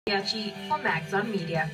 For Mags on Media.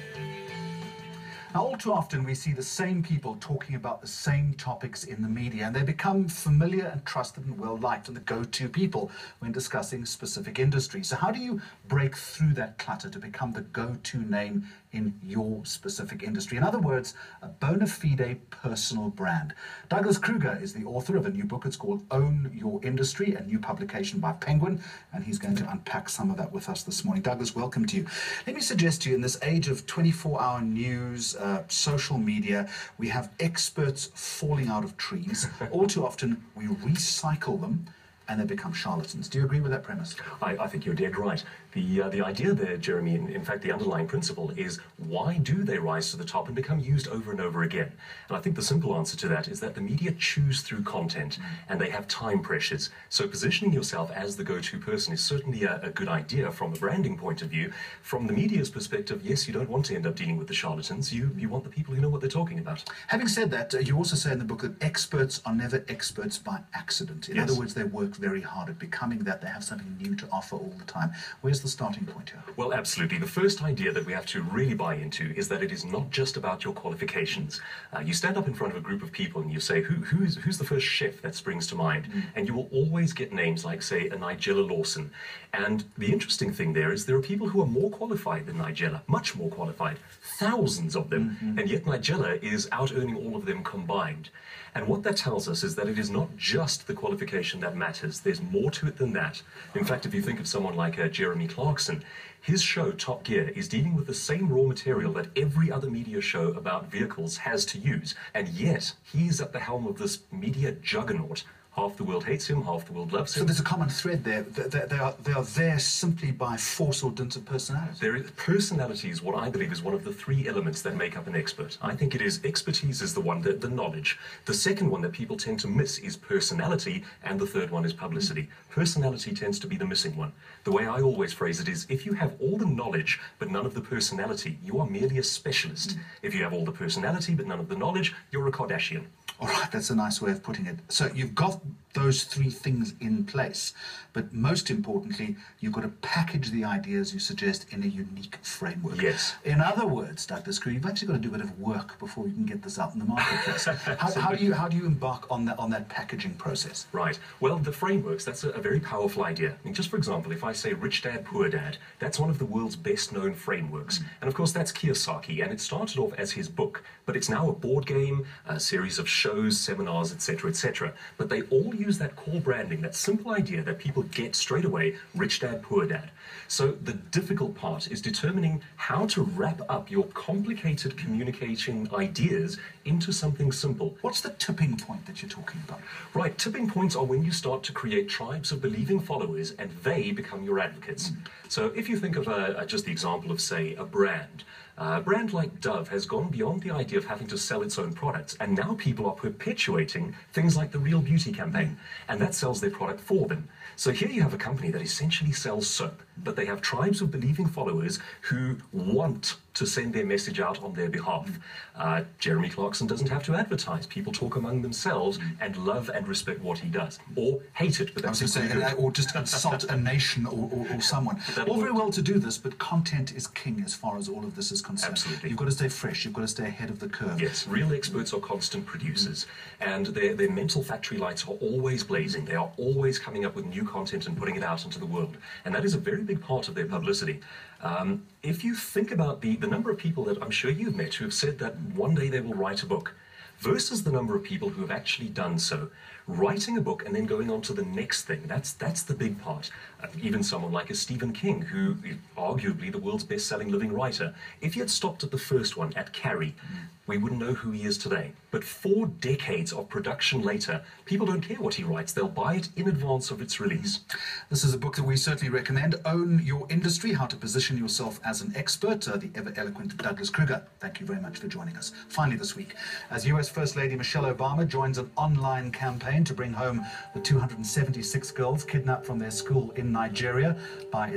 Now, all too often we see the same people talking about the same topics in the media, and they become familiar and trusted and well-liked and the go-to people when discussing specific industries. So how do you break through that clutter to become the go-to name in your specific industry? In other words, a bona fide personal brand. Douglas Kruger is the author of a new book. It's called Own Your Industry, a new publication by Penguin, and he's going to unpack some of that with us this morning. Douglas, welcome to you. Let me suggest to you, in this age of 24-hour news, social media, we have experts falling out of trees. All too often, we recycle them and they become charlatans. Do you agree with that premise? I think you're dead right. The idea there, Jeremy, in fact, the underlying principle is, why do they rise to the top and become used over and over again? And I think the simple answer to that is that the media choose through content, and they have time pressures. So positioning yourself as the go-to person is certainly a good idea from a branding point of view. From the media's perspective, yes, you don't want to end up dealing with the charlatans. You want the people who know what they're talking about. Having said that, you also say in the book that experts are never experts by accident. In other words, they work very hard at becoming that. They have something new to offer all the time. Where's the starting point here? Well, absolutely. The first idea that we have to really buy into is that it is not just about your qualifications. You stand up in front of a group of people and you say, who's the first chef that springs to mind? And you will always get names like, say, a Nigella Lawson. And the interesting thing there is there are people who are more qualified than Nigella, much more qualified, thousands of them, and yet Nigella is out-earning all of them combined. And what that tells us is that it is not just the qualification that matters. There's more to it than that. In fact, if you think of someone like Jeremy Clarkson, his show, Top Gear, is dealing with the same raw material that every other media show about vehicles has to use. And yet, he's at the helm of this media juggernaut. Half the world hates him, half the world loves him. So there's a common thread there. They are there simply by force or dint of personality. Personality is what I believe is one of the three elements that make up an expert. I think it is expertise is the one, the knowledge. The second one that people tend to miss is personality, and the third one is publicity. Personality tends to be the missing one. The way I always phrase it is, if you have all the knowledge but none of the personality, you are merely a specialist. If you have all the personality but none of the knowledge, you're a Kardashian. All right, that's a nice way of putting it. So you've got those three things in place, but most importantly, you've got to package the ideas you suggest in a unique framework. Yes. In other words, Douglas Kruger, you've actually got to do a bit of work before you can get this out in the marketplace. how do you embark on that packaging process? Right. Well, the frameworks, that's a very powerful idea. I mean, just for example, if I say Rich Dad, Poor Dad, that's one of the world's best-known frameworks. And of course, that's Kiyosaki, and it started off as his book, but it's now a board game, a series of shows, seminars, etc., etc. But they all use that core branding, that simple idea that people get straight away, Rich Dad, Poor Dad. So the difficult part is determining how to wrap up your complicated communication ideas into something simple. What's the tipping point that you're talking about? Right, tipping points are when you start to create tribes of believing followers and they become your advocates. So if you think of just the example of, say, a brand. A brand like Dove has gone beyond the idea of having to sell its own products, and now people are perpetuating things like the Real Beauty campaign, and that sells their product for them. So here you have a company that essentially sells soap, but they have tribes of believing followers who want to send their message out on their behalf. Jeremy Clarkson doesn't have to advertise. People talk among themselves and love and respect what he does, or hate it. But that's or just insult a nation or someone. All very well to do this, but content is king as far as all of this is concerned. Absolutely. You've got to stay fresh. You've got to stay ahead of the curve. Yes, real experts are constant producers, and their mental factory lights are always blazing. They are always coming up with new content and putting it out into the world, and that is a very big part of their publicity. If you think about the number of people that I'm sure you've met who have said that one day they will write a book, versus the number of people who have actually done so, writing a book and then going on to the next thing, that's the big part. Even someone like a Stephen King, who is arguably the world's best-selling living writer, if he had stopped at the first one, at Carrie, we wouldn't know who he is today. But 4 decades of production later, people don't care what he writes. They'll buy it in advance of its release. This is a book that we certainly recommend. Own Your Industry, How to Position Yourself as an Expert. The ever-eloquent Douglas Kruger, thank you very much for joining us. Finally this week, as US First Lady Michelle Obama joins an online campaign to bring home the 276 girls kidnapped from their school in Nigeria by